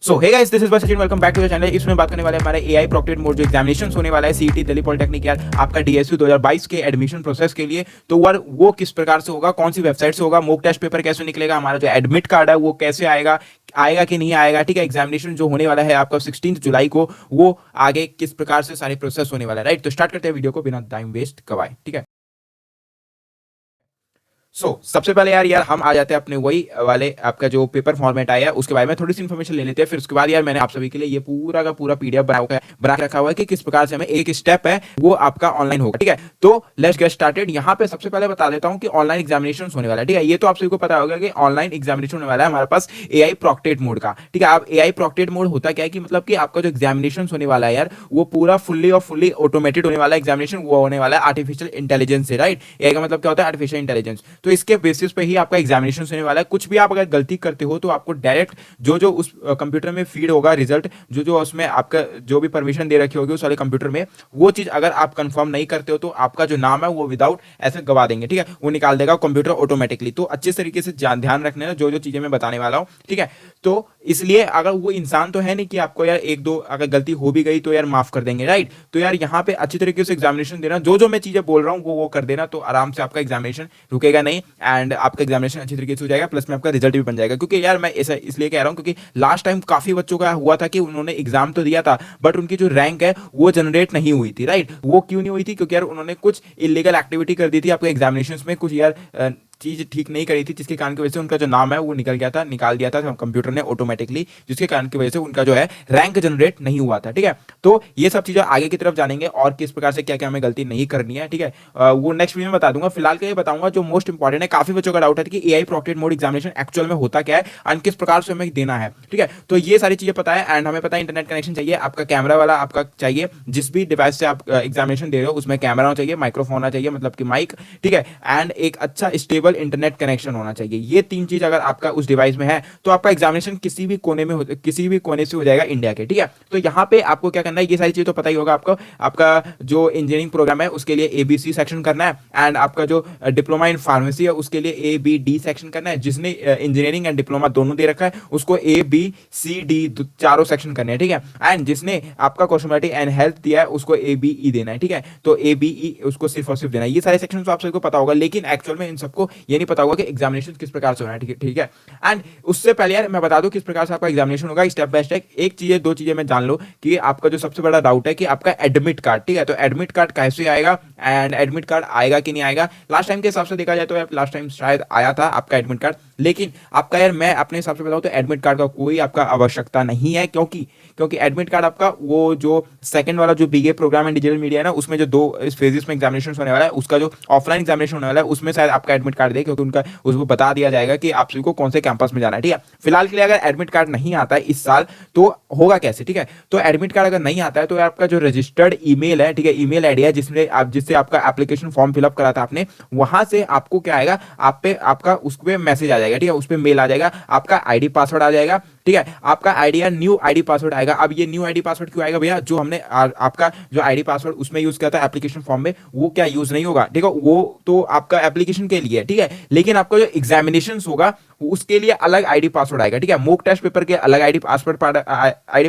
So hey guys, this is Sachin, welcome back to the channel. इसमें बात करने वाले हमारे एआई प्रोक्टेड मोड जो एग्जामिनेशन होने वाला है सीईटी दिल्ली पॉलिटेक्निक यार आपका डीएसयू 2022 के एडमिशन प्रोसेस के लिए। तो वो किस प्रकार से होगा, कौन सी वेबसाइट से होगा, मॉक टेस्ट पेपर कैसे निकलेगा, हमारा जो एडमिट कार्ड है वो कैसे आएगा, आएगा कि नहीं आएगा, ठीक है। एग्जामिनेशन जो होने वाला है आपका 16 जुलाई को, वो आगे किस प्रकार से सारे प्रोसेस होने वाला है, राइट। तो स्टार्ट करते हैं वीडियो को बिना टाइम वेस्ट करवाए, ठीक है। सबसे पहले यार हम आ जाते हैं अपने वही वाले आपका जो पेपर फॉर्मेट आया है उसके बारे में थोड़ी सी इन्फॉर्मेशन ले लेते हैं। फिर उसके बाद यार मैंने आप सभी के लिए ये पूरा का पूरा पीडीएफ बना के रखा हुआ है कि किस प्रकार से हमें एक स्टेप है वो आपका ऑनलाइन होगा, ठीक है। तो लेट्स गेट स्टार्टेड। यहाँ पे सबसे पहले बता देता हूँ कि ऑनलाइन एग्जामिनेशन होने वाला है, ठीक है। ये तो आप सभी को पता होगा कि ऑनलाइन एग्जामिनेशन होने वाला है हमारे पास एआई प्रोक्टेड मोड का, ठीक है। अब एआई प्रोक्टेड मोड होता क्या है कि मतलब कि आपका जो एग्जामिनेशन होने वाला है यार वो पूरा फुल्ली ऑटोमेटेड होने वाला है। एग्जामिनेशन वो होने वाला है आर्टिफिशियल इंटेलिजेंस से, राइट। एआई का मतलब क्या होता है, आर्टिफिशियल इंटेलिजेंस। तो इसके बेसिस पे ही आपका एग्जामिनेशन होने वाला है। कुछ भी आप अगर गलती करते हो तो आपको डायरेक्ट जो उस कंप्यूटर में फीड होगा रिजल्ट, जो उसमें आपका जो भी परमिशन दे रखी होगी उस वाले कंप्यूटर में, वो चीज अगर आप कंफर्म नहीं करते हो तो आपका जो नाम है वो विदाउट ऐसे गवा देंगे, ठीक है। वो निकाल देगा कंप्यूटर ऑटोमेटिकली। तो अच्छे तरीके से ध्यान रखना है जो चीजें मैं बताने वाला हूं, ठीक है। तो इसलिए अगर वो इंसान तो है नहीं कि आपको यार एक दो अगर गलती हो भी गई तो यार माफ कर देंगे, राइट। तो यार यहाँ पे अच्छी तरीके से एग्जामिनेशन देना, जो मैं चीजें बोल रहा हूँ वो कर देना, तो आराम से आपका एग्जामिनेशन रुकेगा नहीं एंड आपका एग्जामिनेशन अच्छी तरीके से हो जाएगा, प्लस में आपका रिजल्ट भी बन जाएगा। क्योंकि यार मैं ऐसा इसलिए कह रहा हूं क्योंकि लास्ट टाइम काफी बच्चों का हुआ था कि उन्होंने एग्जाम तो दिया था बट उनकी जो रैंक है वो जनरेट नहीं हुई थी, राइट। वो क्यों नहीं हुई थी, क्योंकि यार उन्होंने कुछ इलीगल एक्टिविटी कर दी थी आपके एग्जामिनेशन में, कुछ यार चीज ठीक नहीं करी थी, जिसके कारण की वजह से उनका जो नाम है वो निकाल दिया था कंप्यूटर ने ऑटोमेटिकली, जिसके कारण की वजह से उनका जो है रैंक जनरेट नहीं हुआ था, ठीक है। तो ये सब चीजें आगे की तरफ जानेंगे और किस प्रकार से क्या क्या हमें गलती नहीं करनी है, ठीक है। वो नेक्स्ट वीडियो में बता दूंगा। फिलहाल के लिए बताऊंगा जो मोस्ट इंपॉर्टेंट है। काफी बच्चों का डाउट है कि AI proctored mode examination actual में होता क्या है एंड किस प्रकार से हमें देना है, ठीक है। तो ये सारी चीजें पता है एंड हमें पता है इंटरनेट कनेक्शन चाहिए, आपका कैमरा वाला आपका चाहिए, जिस भी डिवाइस से आप एग्जामिनेशन दे रहे हो उसमें कैमरा होना चाहिए, माइक्रोफोन होना चाहिए, मतलब कि माइक, ठीक है, एंड एक अच्छा स्टेबल इंटरनेट कनेक्शन होना चाहिए। ये तीन चीज अगर आपका उस डिवाइस में है तो आपका एग्जामिनेशन किसी भी कोने से हो जाएगा इंडिया के, ठीक है। तो यहाँ पे आपको क्या करना है, ये सारी चीज तो पता ही होगा आपको। आपका जो इंजीनियरिंग प्रोग्राम है उसके लिए एबीसी सेक्शन करना है एंड आपका जो डिप्लोमा इन फार्मेसी है उसके लिए ए बी डी सेक्शन करना है। जिसने इंजीनियरिंग एंड डिप्लोमा दोनों दे रखा है उसको ए बी सी डी चारों सेक्शन करने हैं, ठीक है। एंड जिसने आपका कॉस्मेटिक एंड हेल्थ दिया है उसको ए बी ई देना है, ठीक है। तो ए बी ई उसको सिर्फ और सिर्फ देना है। ये सारे सेक्शन तो आप सबको पता होगा, लेकिन एक्चुअल में इन सबको ये नहीं पता होगा कि एग्जामिनेशन किस प्रकार से होना है, ठीक है। एंड उससे पहले यार मैं बता दूं किस प्रकार से आपका एग्जामिनेशन होगा स्टेप बाय स्टेप। एक चीज दो चीजें मैं जान लो कि आपका जो सबसे बड़ा डाउट है कि आपका एडमिट कार्ड, ठीक है। तो एडमिट कार्ड कैसे आएगा एंड एडमिट कार्ड आएगा कि नहीं आएगा। लास्ट टाइम के हिसाब से देखा जाए तो यार लास्ट टाइम शायद आया था आपका एडमिट कार्ड, लेकिन आपका यार मैं अपने हिसाब से बताऊं तो एडमिट कार्ड का कोई आपका आवश्यकता नहीं है, क्योंकि एडमिट कार्ड आपका वो जो सेकंड वाला जो BA programme and digital media है ना, उसमें जो दो फेजेस में एग्जामिनेशन होने वाला है, उसका जो ऑफलाइन एग्जामिनेशन होने वाला है उसमें शायद आपका एडमिट कार्ड दे, क्योंकि उनका उसको बता दिया जाएगा कि आप सभी को कौन से कैंपस में जाना है, ठीक है। फिलहाल के लिए अगर एडमिट कार्ड नहीं आता है इस साल तो होगा कैसे, ठीक है। तो एडमिट कार्ड अगर नहीं आता है तो आपका जो रजिस्टर्ड ईमेल है, ठीक है, ईमेल आईडी है जिससे आपका एप्लीकेशन फॉर्म फिलअप करा था आपने, वहां से आपको क्या आएगा, आपका उस पर मैसेज आ जाएगा, ठीक है, उस पर मेल आ जाएगा, आपका आईडी पासवर्ड आ जाएगा, ठीक है। आपका आईडी या न्यू आईडी पासवर्ड आएगा। अब ये न्यू आईडी पासवर्ड क्यों आएगा भैया, जो हमने आपका जो आईडी पासवर्ड उसमें यूज किया था एप्लीकेशन फॉर्म में वो क्या यूज नहीं होगा, ठीक है। वो तो आपका एप्लीकेशन के लिए, ठीक है, लेकिन आपका जो एग्जामिनेशन होगा उसके लिए अलग आईडी पासवर्ड आएगा, ठीक है। मॉक टेस्ट पेपर के अलग आईडी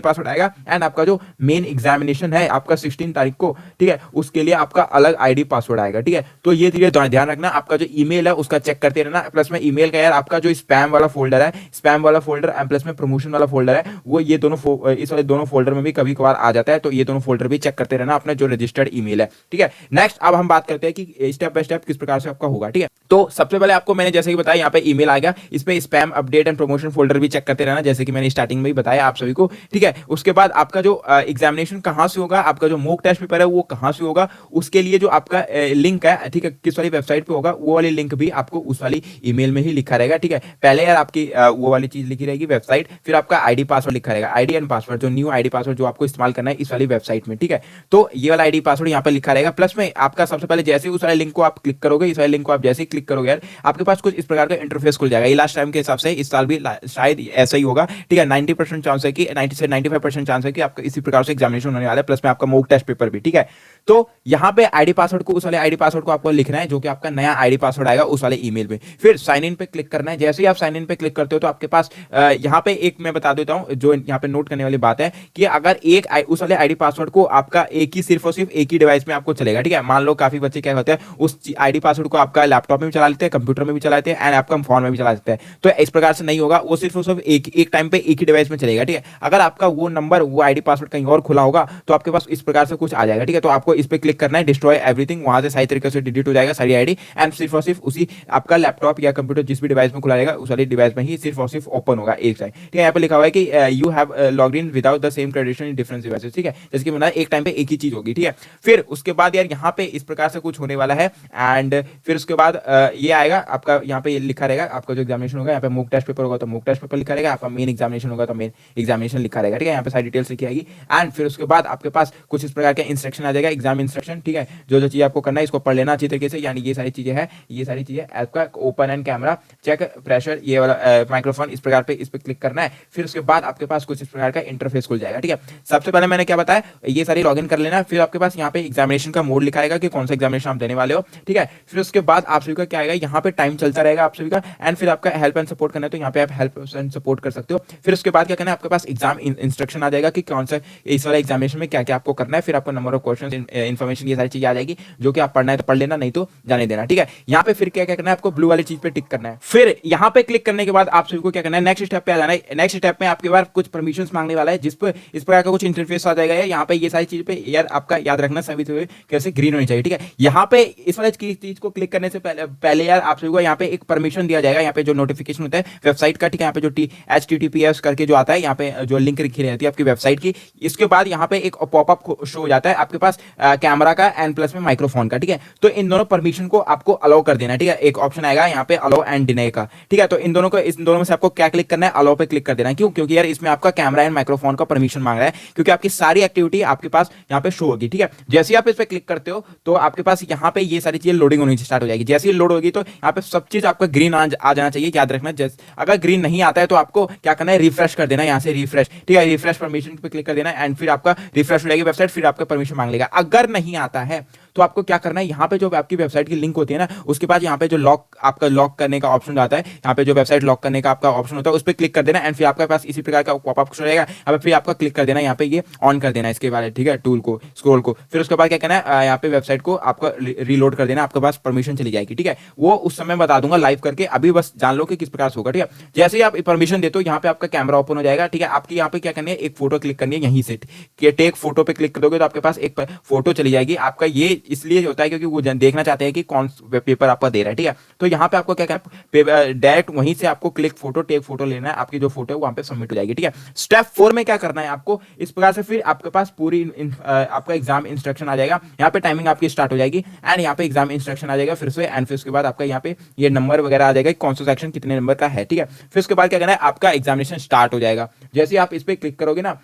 पासवर्ड आएगा एंड आपका जो मेन एग्जामिनेशन है आपका 16 तारीख को, ठीक है, उसके लिए आपका अलग आईडी पासवर्ड आएगा, ठीक है। तो ये चीजें ध्यान रखना। आपका जो ईमेल है उसका चेक करते रहना, प्लस में ईमेल का यार आपका जो स्पैम वाला फोल्डर है, स्पैम वाला फोल्डर एंड प्लस में प्रमोशन वाला फोल्डर है, वो ये दोनों इस वाले दोनों फोल्डर में भी कभी कभार आ जाता है, तो ये दोनों फोल्डर भी चेक करते रहना अपना जो रजिस्टर्ड ईमेल है, ठीक है। नेक्स्ट अब हम बात करते हैं कि स्टेप बाय स्टेप किस प्रकार से आपका होगा, ठीक है। तो सबसे पहले आपको मैंने जैसे कि बताया यहाँ पे ईमेल आएगा, इस पे spam update and promotion folder भी चेक करते रहना, जैसे कि मैंने स्टार्टिंग में ही बताया आप सभी को, ठीक है। उसके बाद आपका जो एग्जामिनेशन कहां से होगा, आपका जो मॉक टेस्ट पेपर है वो कहां से होगा, उसके लिए जो आपका लिंक है, ठीक है, किस वाली वेबसाइट पे होगा वो वाली लिंक भी आपको उस वाली ईमेल में ही लिखा रहेगा, ठीक है। पहले यार आपकी वो वाली चीज लिखी रहेगी वेबसाइट, फिर आपका आईडी पासवर्ड लिखा रहेगा, आईडी एंड पासवर्ड, जो न्यू आईडी पासवर्ड जो आपको इस्तेमाल करना है इस वाली वेबसाइट में, ठीक है। तो ये वाला आईडी पासवर्ड यहाँ पे लिखा रहेगा, प्लस में आपका सबसे पहले जैसे उस वाले लिंक को आप क्लिक करोगे, इस वाले लिंक को आप जैसे ही क्लिक करोगे यार आपके पास कुछ इस प्रकार का इंटरफेस खुल जाएगा। ये लास्ट टाइम के हिसाब से इस साल भी शायद ऐसा ही होगा, ठीक है। 90% चांस है कि 90 से 95% चांस है कि आपका इसी प्रकार से एग्जामिनेशन होने वाला है, प्लस में आपका मॉक टेस्ट पेपर भी, ठीक है। तो यहाँ पे आईडी पासवर्ड को उस वाले आईडी पासवर्ड को आपको लिखना है जो कि आपका नया आईडी पासवर्ड आएगा उस वाले ईमेल में, फिर साइन इन पे क्लिक करना है। जैसे ही आप साइन इन पे क्लिक करते हो तो आपके पास यहाँ पे एक मैं बता देता हूँ जो यहाँ पे नोट करने वाली बात है कि अगर उस वाले आईडी पासवर्ड को आपका एक ही सिर्फ और सिर्फ एक ही डिवाइस में आपको चलेगा, ठीक है। मान लो काफी बच्चे क्या होते हैं उस आईडी पासवर्ड को आपका लैपटॉप में भी चला लेते हैं, कंप्यूटर में भी चलाते हैं एंड आपका फोन में भी चला सकते हैं। तो इस प्रकार से नहीं होगा, वो सिर्फ और सिर्फ एक टाइम पे एक ही डिवाइस में चलेगा, ठीक है। अगर आपका वो नंबर वो आईडी पासवर्ड कहीं और खुला होगा तो आपके पास इस प्रकार से कुछ आ जाएगा, ठीक है। तो आपको इस पे क्लिक करना है, डिस्ट्रॉय एवरीथिंग, वहां से सही तरीके से डिलीट हो जाएगा सारी आईडी एंड सिर्फ और सिर्फ उसी आपका लैपटॉप या कंप्यूटर जिस भी डिवाइस में खुला रहेगा उस वाली डिवाइस में ही सिर्फ और सिर्फ ओपन होगा एक साइड, ठीक है। यहाँ पे लिखा हुआ है कि you have logged in without the same credential in different devices, ठीक है। जैसे कि मतलब एक टाइम पे एक ही चीज होगी, ठीक है। फिर उसके बाद यार यहाँ पे इस प्रकार से कुछ होने वाला है एंड फिर उसके बाद ये आएगा आपका, यहाँ पे लिखा रहेगा आपका जो एग्जामिनेशन होगा, यहाँ पे मॉक टेस्ट पेपर होगा तो मॉक टेस्ट पेपर लिखा रहेगा, आपका मेन एग्जामिनेशन होगा तो मेन एग्जामिनेशन लिखा रहेगा, ठीक है। यहाँ पे सारी डिटेल्स लिखी आएगी एंड फिर उसके बाद आपके पास कुछ इस प्रकार का इंस्ट्रक्शन आ जाएगा, एग्जाम इंस्ट्रक्शन, ठीक है। जो जो चीज आपको करना है इसको पढ़ लेना अच्छी तरीके से, यानी ये सारी चीजें हैं, ये सारी चीजें आपका open and camera check pressure ये वाला माइक्रोफोन इस प्रकार पे इस पे क्लिक करना है। फिर उसके बाद आपके पास कुछ इस प्रकार का इंटरफेस खुल जाएगा, ठीक है। सबसे पहले मैंने क्या बताया, ये सारी लॉगिन कर लेना। फिर आपके पास यहाँ पे एग्जामिनेशन का मोड लिखा आएगा कि कौन सा एग्जामिनेशन आप देने वाले हो, ठीक है। फिर उसके बाद आप सभी का क्या आएगा, यहाँ पे टाइम चलता रहेगा आप सभी का एंड फिर आपका हेल्प एंड सपोर्ट करना है तो यहाँ पे आप हेल्प एंड सपोर्ट कर सकते हो। फिर उसके बाद क्या करना है, आपके पास एग्जाम इंस्ट्रक्शन आ जाएगा कि कौन सा इस वाले एग्जामिनेशन में क्या क्या आपको करना है। फिर आपको नंबर ऑफ क्वेश्चन इन्फॉर्मेशन ये सारी चीजें आ जाएगी, जो कि आप पढ़ना है तो पढ़ लेना, नहीं तो जाने देना, ठीक है। यहाँ पे फिर क्या क्या करना है, आपको ब्लू वाली चीज पे टिक करना है। फिर यहाँ पे क्लिक करने के बाद आप सभी को क्या करना है, नेक्स्ट स्टेप पे आ जाना है। नेक्स्ट स्टेप में आपके पास कुछ परमिशन मांगने वाला है, जिस पर इस प्रकार का कुछ इंटरफेस आ जाएगा। यहाँ पे ये सारी चीज पे यार आपका याद रखना सभी कैसे ग्रीन होनी चाहिए, ठीक है। यहाँ पे इस वाले चीज को क्लिक करने से पहले यार आप सभी को यहाँ पे एक परमिशन दिया जाएगा, यहाँ पे जो नोटिफिकेशन होता है वेबसाइट का, ठीक है। यहाँ पे जो HTTPS करके जो आता है, यहाँ पे जो लिंक लिखी रहती है आपकी वेबसाइट की। इसके बाद यहाँ पे एक पॉपअप शो हो जाता है आपके पास कैमरा का एंड प्लस में माइक्रोफोन का, ठीक है। तो इन दोनों परमिशन को आपको अलाउ कर देना है, ठीक है। एक ऑप्शन आएगा यहाँ पे अलाउ एंड डिनाई का, ठीक है। तो इन दोनों में से आपको क्या क्लिक करना है, अलाउ पे क्लिक कर देना है। क्यों? क्योंकि यार इसमें आपका कैमरा एंड माइक्रोफोन का परमिशन मांग रहा है, क्योंकि आपकी सारी एक्टिविटी आपके पास यहाँ पे शो होगी, ठीक है। जैसे ही आप इस पे क्लिक करते हो तो आपके पास यहाँ पे ये सारी चीजें लोडिंग होनी स्टार्ट हो जाएगी। जैसे ही लोड होगी तो यहाँ पे सब चीज आपका ग्रीन आ जाना चाहिए, याद रखना। अगर ग्रीन नहीं आता है तो आपको क्या करना है, रिफ्रेश कर देना, यहाँ से रिफ्रेश, ठीक है। रिफ्रेश परमिशन पे क्लिक कर देना एंड फिर आपका रिफ्रेश हो जाएगी वेबसाइट, फिर आपका परमिशन मांग लेगा। अगर नहीं आता है तो आपको क्या करना है, यहाँ पे जो आपकी वेबसाइट की लिंक होती है ना, उसके बाद यहाँ पे जो लॉक करने का ऑप्शन आता है, यहाँ पे जो वेबसाइट लॉक करने का आपका ऑप्शन होता है उस पर क्लिक कर देना एंड फिर आपके पास इसी प्रकार का पॉपअप शो रहेगा। यहाँ पे फिर आपका क्लिक कर देना, यहाँ पे ये ऑन कर देना इसके बाद, ठीक है, टूल को, स्क्रॉल को। फिर उसके बाद क्या करना है, यहाँ पे वेबसाइट को आपका रीलोड कर देना, आपके पास परमिशन चली जाएगी, ठीक है। वो उस समय बता दूंगा लाइव करके, अभी बस जान लो कि किस प्रकार से होगा, ठीक है। जैसे ही आप परमिशन देते हो यहाँ पे आपका कैमरा ओपन हो जाएगा, ठीक है। आपकी यहाँ पे क्या करनी है, एक फोटो क्लिक करनी है यहीं से, टेक फोटो पे क्लिक करोगे तो आपके पास एक फोटो चली जाएगी। आपका ये इसलिए होता है क्योंकि वो देखना चाहते हैं कि कौन पेपर आपका दे रहा है, ठीक है। तो यहाँ पे आपको क्या करना है, डायरेक्ट वहीं से आपको क्लिक फोटो टेक फोटो लेना है, आपकी जो फोटो है वहां पे सबमिट हो जाएगी, ठीक है। स्टेप 4 में क्या करना है आपको, इस प्रकार से फिर आपके पास पूरी आपका एग्जाम इंस्ट्रक्शन आ जाएगा। यहाँ पे टाइमिंग आपकी स्टार्ट हो जाएगी एंड यहाँ पे एग्जाम इंस्ट्रक्शन आ जाएगा फिर से एंड फिर उसके बाद आपका यहाँ पे ये नंबर वगैरह आ जाएगा, कौन सा सेक्शन कितने नंबर का है, ठीक है। फिर उसके बाद क्या करना है, आपका एग्जामिनेशन स्टार्ट हो जाएगा। जैसे आप इस पे क्लिक करोगे ना,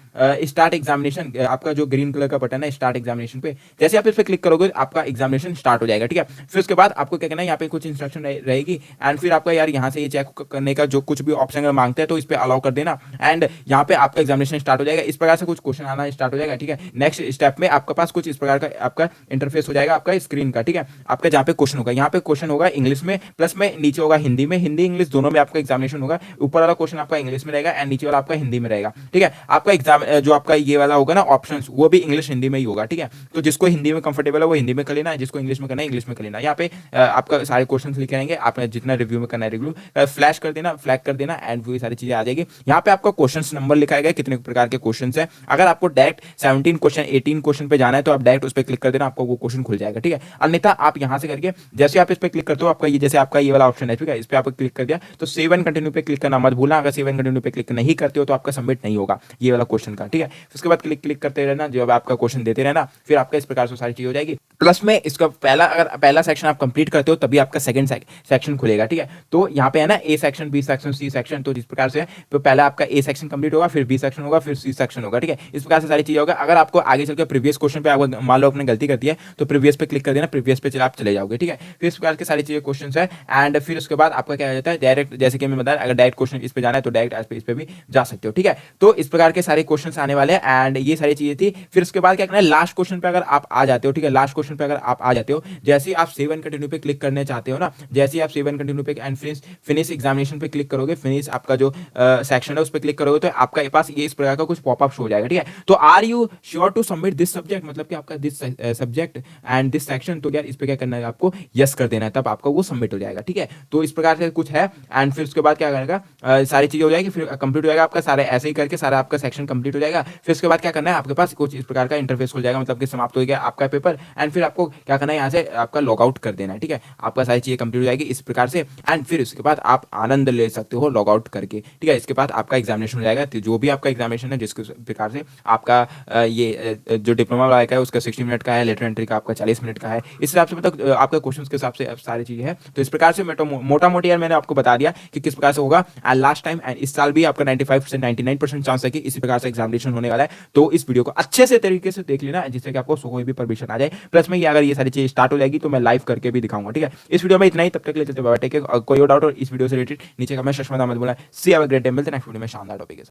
स्टार्ट एग्जामिनेशन, आपका जो ग्रीन कलर का बटन है स्टार्ट एग्जामिनेशन पे, जैसे आप इस पे क्लिक करोगे आपका एग्जामिनेशन स्टार्ट हो जाएगा, ठीक है। फिर उसके बाद आपको क्या करना है, यहाँ पे कुछ इंस्ट्रक्शन रहेगी एंड फिर आपका यार यहाँ से ये चेक करने का जो कुछ भी ऑप्शन अगर मांगते हैं तो इस पे अलाउ कर देना एंड यहाँ पे आपका एग्जामिनेशन स्टार्ट हो जाएगा। इस प्रकार से कुछ क्वेश्चन आना स्टार्ट हो जाएगा, ठीक है। नेक्स्ट स्टेप में आपके पास कुछ इस प्रकार का आपका इंटरफेस हो जाएगा आपका स्क्रीन का, ठीक है। आपका जहाँ पे क्वेश्चन होगा, यहाँ पे क्वेश्चन होगा इंग्लिश में प्लस में नीचे होगा हिंदी में, हिंदी इंग्लिश दोनों में आपका एग्जामिनेशन होगा। ऊपर वाला क्वेश्चन आपका इंग्लिश में रहेगा एंड नीचे वाला आपका हिंदी में रहेगा, ठीक है। आपका एग्जाम जो आपका ये वाला होगा ना ऑप्शन, वो भी इंग्लिश हिंदी में ही होगा, ठीक है। तो जिसको हिंदी में कंफर्टेबल है वो हिंदी में कर लेना है, जिसको इंग्लिश में करना है इंग्लिश में कर लेना। यहाँ पे आपका सारे क्वेश्चन लिखे रहेंगे, आपने जितना रिव्यू में करना है रिव्यू फ्लैश कर देना, फ्लैग कर देना एंड वो सारी चीजें आ जाएगी। यहाँ पे आपका क्वेश्चन नंबर लिखा गया कितने प्रकार के क्वेश्चन है। अगर आपको डायरेक्ट 17 क्वेश्चन 18 क्वेश्चन पे जाना है तो आप डायरेक्ट उस पर क्लिक कर देना, आपको वो क्वेश्चन खुल जाएगा, ठीक है। अन्यथा आप यहाँ से करके जैसे आप इस पे क्लिक करते हो, आपका ये जैसे आपका ये वाला ऑप्शन है, ठीक है, इस पे आप क्लिक कर दिया तो सेव एंड कंटिन्यू पे क्लिक करना मत भूलना। अगर सेव एंड कंटिन्यू पे क्लिक नहीं करते हो तो आपका सबमिट नहीं होगा ये वाला क्वेश्चन का, ठीक है। उसके बाद क्लिक करते रहना, जब आपका क्वेश्चन देते रहना, फिर आपका इस प्रकार से सारी चीज हो जाएगी। प्लस में इसका अगर पहला सेक्शन आप कंप्लीट करते हो तभी आपका सेकंड सेक्शन खुलेगा, ठीक है। तो यहाँ पे है ना A section, B section, C section, तो जिस प्रकार से तो पहले आपका ए सेक्शन कंप्लीट होगा, फिर बी सेक्शन होगा, फिर सी सेक्शन होगा, ठीक है। इस प्रकार से सारी चीजें होगा। अगर आपको आगे चलकर प्रीवियस क्वेश्चन पे आपको मान लो आपने गलती कर दी है तो प्रीवियस पे क्लिक कर देना, प्रीवियस पे आप चले जाओगे, ठीक है। फिर इस प्रकार की सारी चीजें क्वेश्चन है एंड फिर उसके बाद आपका क्या हो जाता है, डायरेक्ट जैसे कि मैं बताया, अगर डायरेक्ट क्वेश्चन इस पे जाना है तो डायरेक्ट इस पे भी जा सकते हो, ठीक है। तो इस प्रकार के सारे क्वेश्चन क्वेश्चन आने वाले हैं एंड ये सारी चीजें थी। फिर उसके बाद क्या करना है, लास्ट क्वेश्चन पे अगर आप आ जाते हो, ठीक है, लास्ट क्वेश्चन पे अगर आप आ जाते हो, जैसे ही आप सेव एंड कंटिन्यू पे क्लिक करने चाहते हो ना, जैसे ही आप सेव एंड कंटिन्यू पे एंड फिनिश एग्जामिनेशन पे क्लिक करोगे, फिनिश आपका जो सेक्शन है उस पर क्लिक करोगे, तो आपका पास ये इस प्रकार का कुछ पॉपअप शो हो जाएगा, ठीक है। तो are you sure to submit this subject, मतलब कि आपका this subject and this section, तो यार इस पे क्या करना है, आपको यस कर देना है, तब आपका वो सबमिट हो जाएगा, ठीक है। तो इस प्रकार से कुछ है एंड फिर उसके बाद क्या करेगा, सारी चीजें हो जाएगी, फिर कंप्लीट हो जाएगा आपका सारे, ऐसे ही करके सारा आपका सेक्शन कंप्लीट हो जाएगा। फिर उसके बाद क्या करना है, आपके पास कुछ इस प्रकार का इंटरफेस खुल जाएगा, मतलब कि समाप्त हो गया आपका पेपर एंड फिर आपको क्या करना है, यहाँ से आपका लॉग आउट कर देना है, ठीक है। आपका सारी चीजें कंप्लीट हो जाएगी इस प्रकार से एंड फिर उसके बाद आप आनंद ले सकते हो लॉग आउट करके, ठीक है। इसके बाद आपका एग्जामिनेशन हो जाएगा, तो जो भी आपका एग्जामिनेशन है जिसके प्रकार से आपका ये जो डिप्लोमा वाला है उसका 60 मिनट का है, लेटर एंट्री का आपका 40 मिनट का है, इस हिसाब से मतलब आपका क्वेश्चन के हिसाब से सारी चीजें हैं। तो इस प्रकार से मैं तो मोटा मोटी यार मैंने आपको बता दिया कि किस प्रकार से होगा एंड लास्ट टाइम एंड इस साल भी आपका 95% 99% चांस है कि इसी प्रकार से एग्जामिनेशन होने वाला है। तो इस वीडियो को अच्छे से तरीके से देख लेना जिससे कि आपको कोई भी परमिशन आ जाए। प्लस में ये अगर ये सारी चीज स्टार्ट हो जाएगी तो मैं लाइव करके भी दिखाऊंगा, ठीक है। इस वीडियो में इतना ही, तब तक ले चलते बाय, टेक केयर। कोई और डाउट और इस वीडियो से रिलेटेड नीचे कमेंट सेक्शन में मत बोलना। सी हैव अ ग्रेट डे, मिलते हैं नेक्स्ट वीडियो में शानदार टॉपिक के साथ।